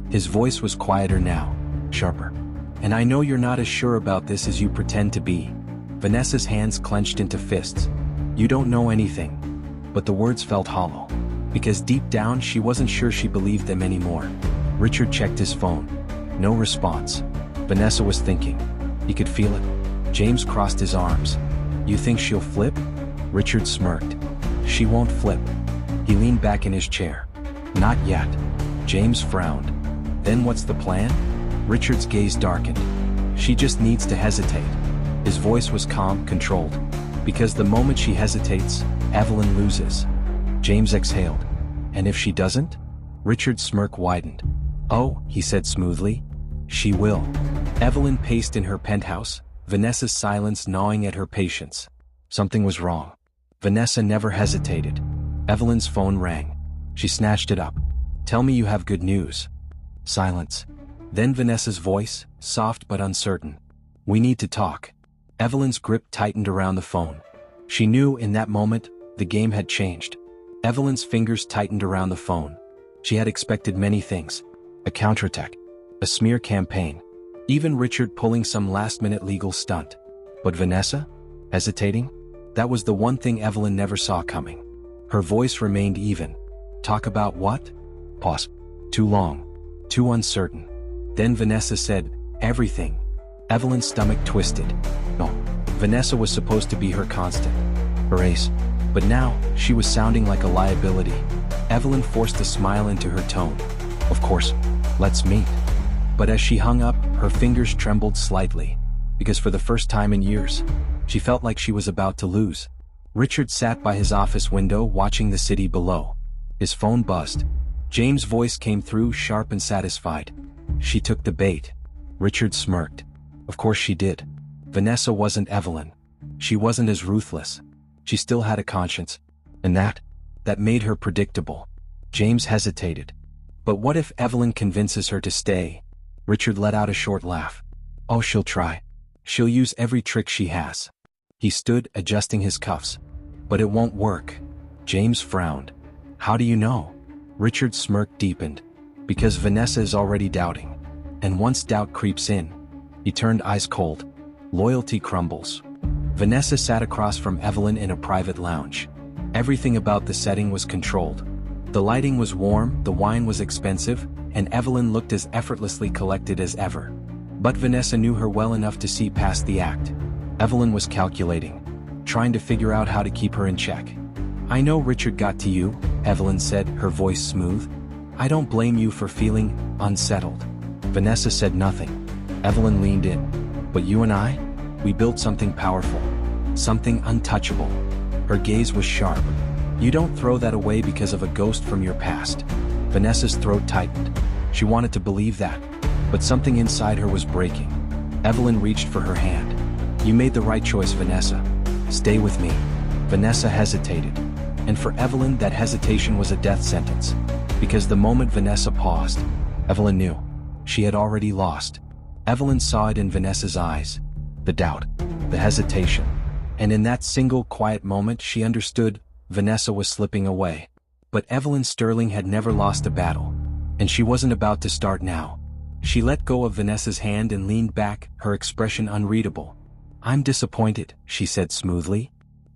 S1: His voice was quieter now, sharper. And I know you're not as sure about this as you pretend to be. Vanessa's hands clenched into fists. You don't know anything. But the words felt hollow. Because deep down she wasn't sure she believed them anymore. Richard checked his phone. No response. Vanessa was thinking. He could feel it. James crossed his arms. You think she'll flip? Richard smirked. She won't flip. He leaned back in his chair. Not yet. James frowned. Then what's the plan? Richard's gaze darkened. She just needs to hesitate. His voice was calm, controlled. Because the moment she hesitates, Evelyn loses. James exhaled. And if she doesn't? Richard's smirk widened. Oh, he said smoothly. She will. Evelyn paced in her penthouse, Vanessa's silence gnawing at her patience. Something was wrong. Vanessa never hesitated. Evelyn's phone rang. She snatched it up. Tell me you have good news. Silence. Then Vanessa's voice, soft but uncertain. We need to talk. Evelyn's grip tightened around the phone. She knew in that moment, the game had changed. Evelyn's fingers tightened around the phone. She had expected many things. A counterattack. A smear campaign. Even Richard pulling some last-minute legal stunt. But Vanessa? Hesitating? That was the one thing Evelyn never saw coming. Her voice remained even. Talk about what? Pause. Too long. Too uncertain. Then Vanessa said, everything. Evelyn's stomach twisted. No. Vanessa was supposed to be her constant. Her ace. But now, she was sounding like a liability. Evelyn forced a smile into her tone. Of course. Let's meet. But as she hung up, her fingers trembled slightly. Because for the first time in years, she felt like she was about to lose. Richard sat by his office window watching the city below. His phone buzzed. James' voice came through, sharp and satisfied. She took the bait. Richard smirked. Of course she did. Vanessa wasn't Evelyn. She wasn't as ruthless. She still had a conscience. And that made her predictable. James hesitated. But what if Evelyn convinces her to stay? Richard let out a short laugh. Oh, she'll try. She'll use every trick she has. He stood, adjusting his cuffs. But it won't work. James frowned. How do you know? Richard's smirk deepened. Because Vanessa is already doubting. And once doubt creeps in, he turned ice cold. Loyalty crumbles. Vanessa sat across from Evelyn in a private lounge. Everything about the setting was controlled. The lighting was warm, the wine was expensive, and Evelyn looked as effortlessly collected as ever. But Vanessa knew her well enough to see past the act. Evelyn was calculating, trying to figure out how to keep her in check. I know Richard got to you, Evelyn said, her voice smooth. I don't blame you for feeling unsettled. Vanessa said nothing. Evelyn leaned in. But you and I? We built something powerful. Something untouchable. Her gaze was sharp. You don't throw that away because of a ghost from your past. Vanessa's throat tightened. She wanted to believe that, but something inside her was breaking. Evelyn reached for her hand. You made the right choice, Vanessa. Stay with me. Vanessa hesitated. And for Evelyn, that hesitation was a death sentence. Because the moment Vanessa paused, Evelyn knew. She had already lost. Evelyn saw it in Vanessa's eyes. The doubt. The hesitation. And in that single quiet moment she understood Vanessa was slipping away. But Evelyn Sterling had never lost a battle. And she wasn't about to start now. She let go of Vanessa's hand and leaned back, her expression unreadable. I'm disappointed, she said smoothly.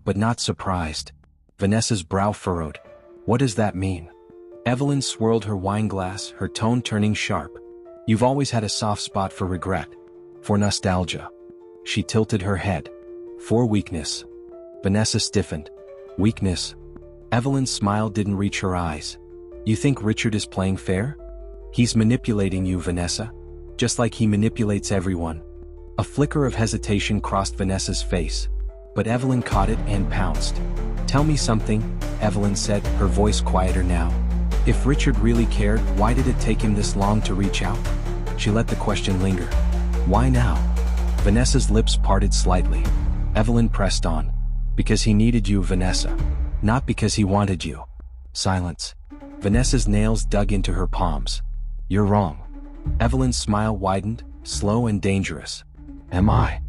S1: But not surprised. Vanessa's brow furrowed. What does that mean? Evelyn swirled her wine glass, her tone turning sharp. You've always had a soft spot for regret. For nostalgia. She tilted her head. For weakness. Vanessa stiffened. Weakness. Evelyn's smile didn't reach her eyes. You think Richard is playing fair? He's manipulating you, Vanessa. Just like he manipulates everyone. A flicker of hesitation crossed Vanessa's face. But Evelyn caught it and pounced. Tell me something, Evelyn said, her voice quieter now. If Richard really cared, why did it take him this long to reach out? She let the question linger. Why now? Vanessa's lips parted slightly. Evelyn pressed on. Because he needed you, Vanessa. Not because he wanted you. Silence. Vanessa's nails dug into her palms. You're wrong. Evelyn's smile widened, slow and dangerous. Am I?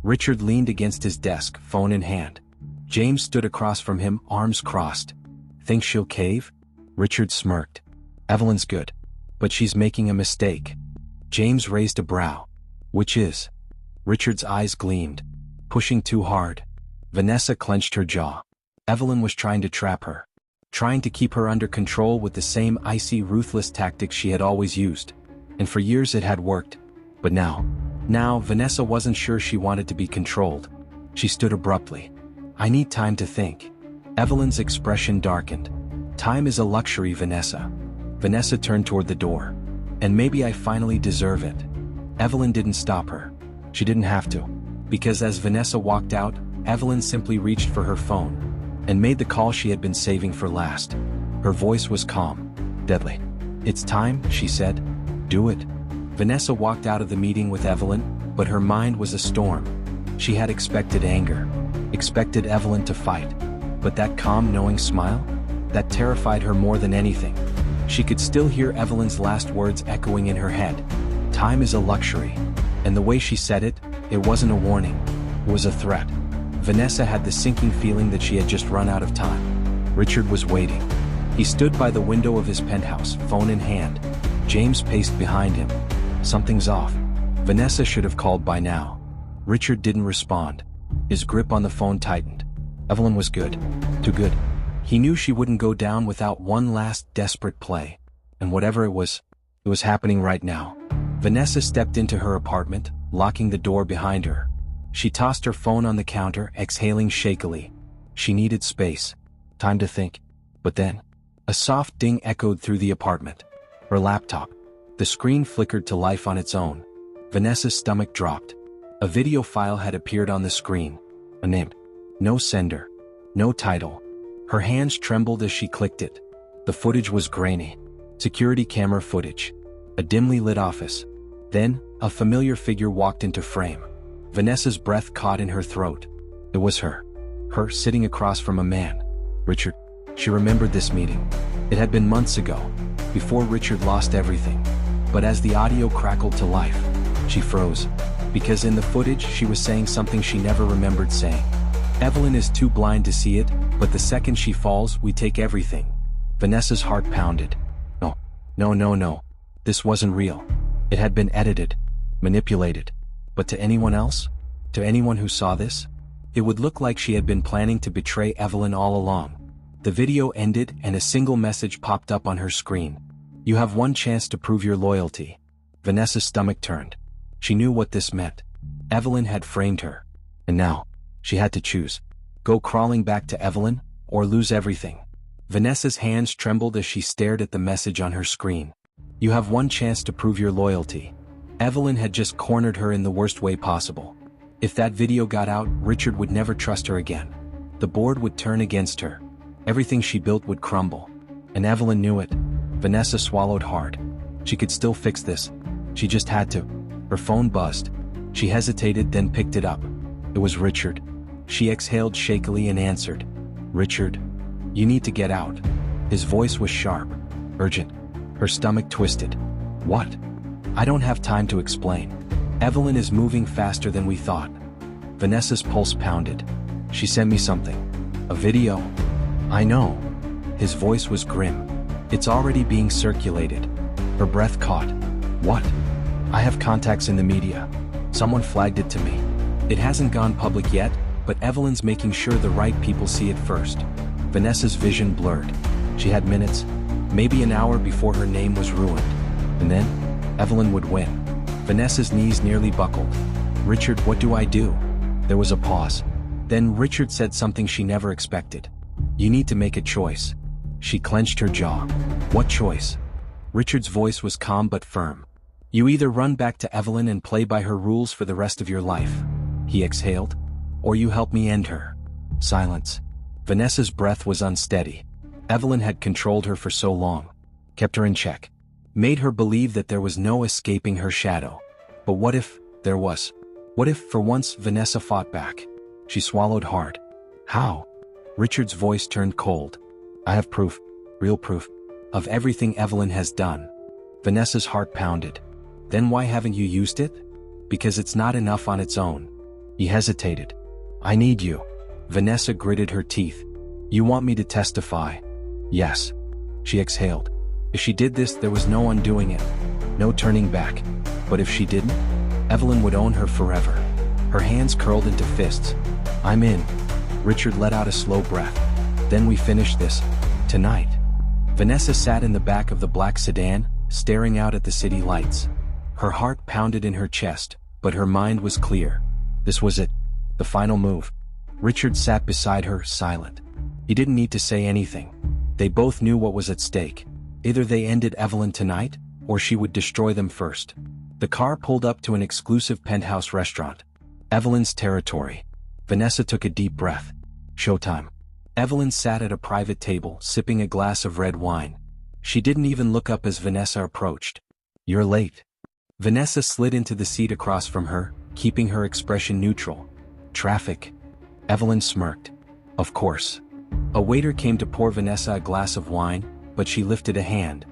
S1: Richard leaned against his desk, phone in hand. James stood across from him, arms crossed. Think she'll cave? Richard smirked. Evelyn's good. But she's making a mistake. James raised a brow. Which is? Richard's eyes gleamed. Pushing too hard. Vanessa clenched her jaw. Evelyn was trying to trap her. Trying to keep her under control with the same icy, ruthless tactics she had always used. And for years it had worked. But now Vanessa wasn't sure she wanted to be controlled. She stood abruptly. I need time to think. Evelyn's expression darkened. Time is a luxury, Vanessa. Vanessa turned toward the door. And maybe I finally deserve it. Evelyn didn't stop her. She didn't have to. Because as Vanessa walked out, Evelyn simply reached for her phone and made the call she had been saving for last. Her voice was calm, deadly. It's time, she said. Do it. Vanessa walked out of the meeting with Evelyn, but her mind was a storm. She had expected anger, expected Evelyn to fight. But that calm, knowing smile? That terrified her more than anything. She could still hear Evelyn's last words echoing in her head. Time is a luxury. And the way she said it, it wasn't a warning. It was a threat. Vanessa had the sinking feeling that she had just run out of time. Richard was waiting. He stood by the window of his penthouse, phone in hand. James paced behind him. Something's off. Vanessa should have called by now. Richard didn't respond. His grip on the phone tightened. Evelyn was good. Too good. He knew she wouldn't go down without one last desperate play. And whatever it was happening right now. Vanessa stepped into her apartment, locking the door behind her. She tossed her phone on the counter, exhaling shakily. She needed space. Time to think. But then, a soft ding echoed through the apartment. Her laptop. The screen flickered to life on its own. Vanessa's stomach dropped. A video file had appeared on the screen. Unnamed. No sender. No title. Her hands trembled as she clicked it. The footage was grainy. Security camera footage. A dimly lit office. Then, a familiar figure walked into frame. Vanessa's breath caught in her throat. It was her. Her sitting across from a man. Richard. She remembered this meeting. It had been months ago, before Richard lost everything. But as the audio crackled to life, she froze. Because in the footage she was saying something she never remembered saying. Evelyn is too blind to see it, but the second she falls, we take everything. Vanessa's heart pounded. No, no, no, no. This wasn't real. It had been edited, manipulated. But to anyone else? To anyone who saw this? It would look like she had been planning to betray Evelyn all along. The video ended and a single message popped up on her screen. You have one chance to prove your loyalty. Vanessa's stomach turned. She knew what this meant. Evelyn had framed her. And now, she had to choose. Go crawling back to Evelyn, or lose everything. Vanessa's hands trembled as she stared at the message on her screen. You have one chance to prove your loyalty. Evelyn had just cornered her in the worst way possible. If that video got out, Richard would never trust her again. The board would turn against her. Everything she built would crumble. And Evelyn knew it. Vanessa swallowed hard. She could still fix this. She just had to. Her phone buzzed. She hesitated, then picked it up. It was Richard. She exhaled shakily and answered. Richard, you need to get out. His voice was sharp, urgent. Her stomach twisted. What? I don't have time to explain. Evelyn is moving faster than we thought. Vanessa's pulse pounded. She sent me something. A video. I know. His voice was grim. It's already being circulated. Her breath caught. What? I have contacts in the media. Someone flagged it to me. It hasn't gone public yet, but Evelyn's making sure the right people see it first. Vanessa's vision blurred. She had minutes, maybe an hour before her name was ruined. And then, Evelyn would win. Vanessa's knees nearly buckled. Richard, what do I do? There was a pause. Then Richard said something she never expected. You need to make a choice. She clenched her jaw. What choice? Richard's voice was calm but firm. You either run back to Evelyn and play by her rules for the rest of your life. He exhaled. Or you help me end her. Silence. Vanessa's breath was unsteady. Evelyn had controlled her for so long. Kept her in check. Made her believe that there was no escaping her shadow. But what if there was? What if, for once, Vanessa fought back? She swallowed hard. How? Richard's voice turned cold. I have proof, real proof, of everything Evelyn has done. Vanessa's heart pounded. Then why haven't you used it? Because it's not enough on its own. He hesitated. I need you. Vanessa gritted her teeth. You want me to testify? Yes. She exhaled. If she did this, there was no undoing it. No turning back. But if she didn't, Evelyn would own her forever. Her hands curled into fists. I'm in. Richard let out a slow breath. Then we finish this. Tonight. Vanessa sat in the back of the black sedan, staring out at the city lights. Her heart pounded in her chest, but her mind was clear. This was it. The final move. Richard sat beside her, silent. He didn't need to say anything. They both knew what was at stake. Either they ended Evelyn tonight, or she would destroy them first. The car pulled up to an exclusive penthouse restaurant. Evelyn's territory. Vanessa took a deep breath. Showtime. Evelyn sat at a private table, sipping a glass of red wine. She didn't even look up as Vanessa approached. You're late. Vanessa slid into the seat across from her, keeping her expression neutral. Traffic. Evelyn smirked. Of course. A waiter came to pour Vanessa a glass of wine, but she lifted a hand.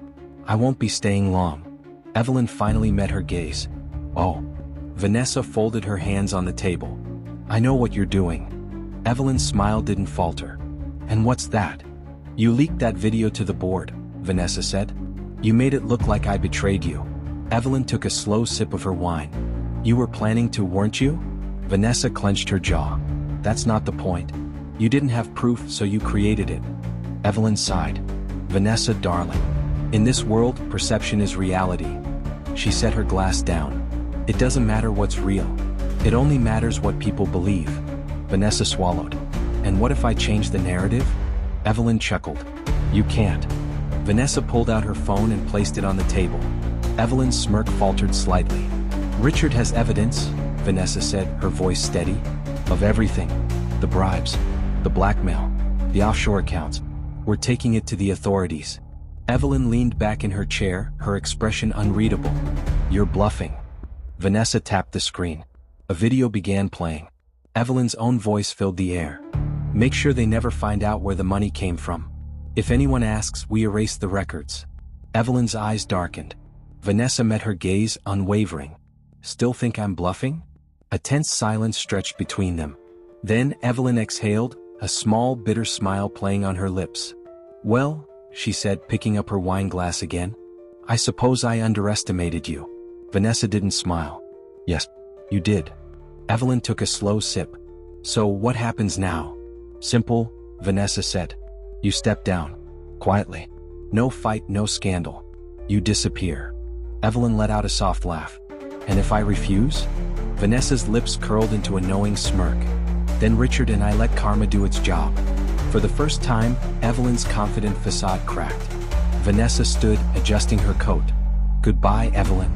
S1: I won't be staying long. Evelyn finally met her gaze. Oh. Vanessa folded her hands on the table. I know what you're doing. Evelyn's smile didn't falter. And what's that? You leaked that video to the board, Vanessa said. You made it look like I betrayed you. Evelyn took a slow sip of her wine. You were planning to, weren't you? Vanessa clenched her jaw. That's not the point. You didn't have proof, so you created it. Evelyn sighed. Vanessa, darling. In this world, perception is reality. She set her glass down. It doesn't matter what's real. It only matters what people believe. Vanessa swallowed. And what if I change the narrative? Evelyn chuckled. You can't. Vanessa pulled out her phone and placed it on the table. Evelyn's smirk faltered slightly. Richard has evidence, Vanessa said, her voice steady. Of everything. The bribes. The blackmail. The offshore accounts. We're taking it to the authorities. Evelyn leaned back in her chair, her expression unreadable. You're bluffing. Vanessa tapped the screen. A video began playing. Evelyn's own voice filled the air. Make sure they never find out where the money came from. If anyone asks, we erase the records. Evelyn's eyes darkened. Vanessa met her gaze, unwavering. Still think I'm bluffing? A tense silence stretched between them. Then Evelyn exhaled, a small bitter smile playing on her lips. "Well," she said, picking up her wine glass again, "I suppose I underestimated you." Vanessa didn't smile. "Yes, you did." Evelyn took a slow sip. "So what happens now?" "Simple," Vanessa said. "You step down. Quietly. No fight, no scandal. You disappear." Evelyn let out a soft laugh. "And if I refuse?" Vanessa's lips curled into a knowing smirk. "Then Richard and I let karma do its job." For the first time, Evelyn's confident facade cracked. Vanessa stood, adjusting her coat. "Goodbye, Evelyn."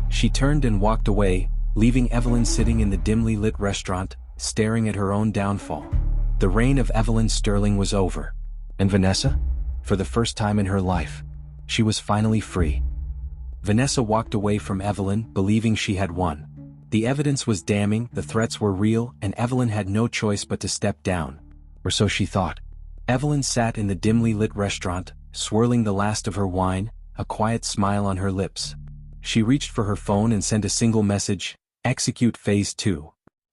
S1: She turned and walked away, leaving Evelyn sitting in the dimly lit restaurant, staring at her own downfall. The reign of Evelyn Sterling was over. And Vanessa? For the first time in her life, she was finally free. Vanessa walked away from Evelyn, believing she had won. The evidence was damning, the threats were real, and Evelyn had no choice but to step down. Or so she thought. Evelyn sat in the dimly lit restaurant, swirling the last of her wine, a quiet smile on her lips. She reached for her phone and sent a single message: "Execute Phase 2."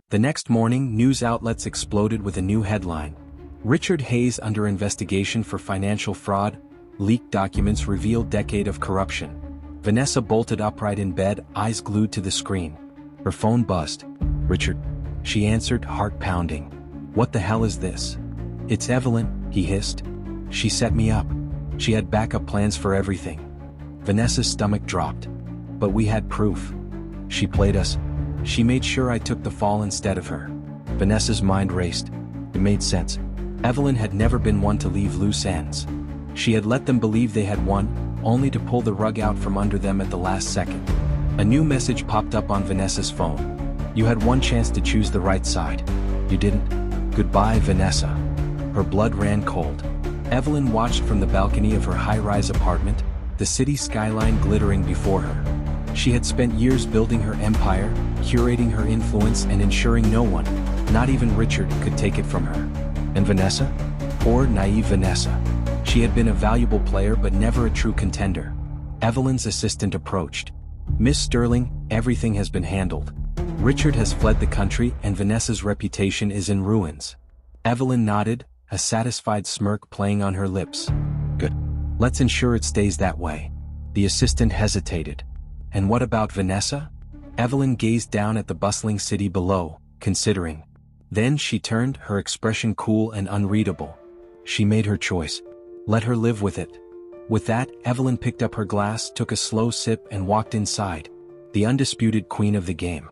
S1: The next morning, news outlets exploded with a new headline. Richard Hayes under investigation for financial fraud, leaked documents reveal decade of corruption. Vanessa bolted upright in bed, eyes glued to the screen. Her phone buzzed. "Richard?" She answered, heart pounding. "What the hell is this?" "It's Evelyn," he hissed. "She set me up. She had backup plans for everything." Vanessa's stomach dropped. "But we had proof. She played us. She made sure I took the fall instead of her." Vanessa's mind raced. It made sense. Evelyn had never been one to leave loose ends. She had let them believe they had won, only to pull the rug out from under them at the last second. A new message popped up on Vanessa's phone. "You had one chance to choose the right side. You didn't. Goodbye, Vanessa." Her blood ran cold. Evelyn watched from the balcony of her high-rise apartment, the city skyline glittering before her. She had spent years building her empire, curating her influence and ensuring no one, not even Richard, could take it from her. And Vanessa? Poor, naive Vanessa. She had been a valuable player but never a true contender. Evelyn's assistant approached. "Miss Sterling, everything has been handled. Richard has fled the country and Vanessa's reputation is in ruins." Evelyn nodded, a satisfied smirk playing on her lips. "Good. Let's ensure it stays that way." The assistant hesitated. "And what about Vanessa?" Evelyn gazed down at the bustling city below, considering. Then she turned, her expression cool and unreadable. She made her choice. Let her live with it. With that, Evelyn picked up her glass, took a slow sip and walked inside. The undisputed queen of the game.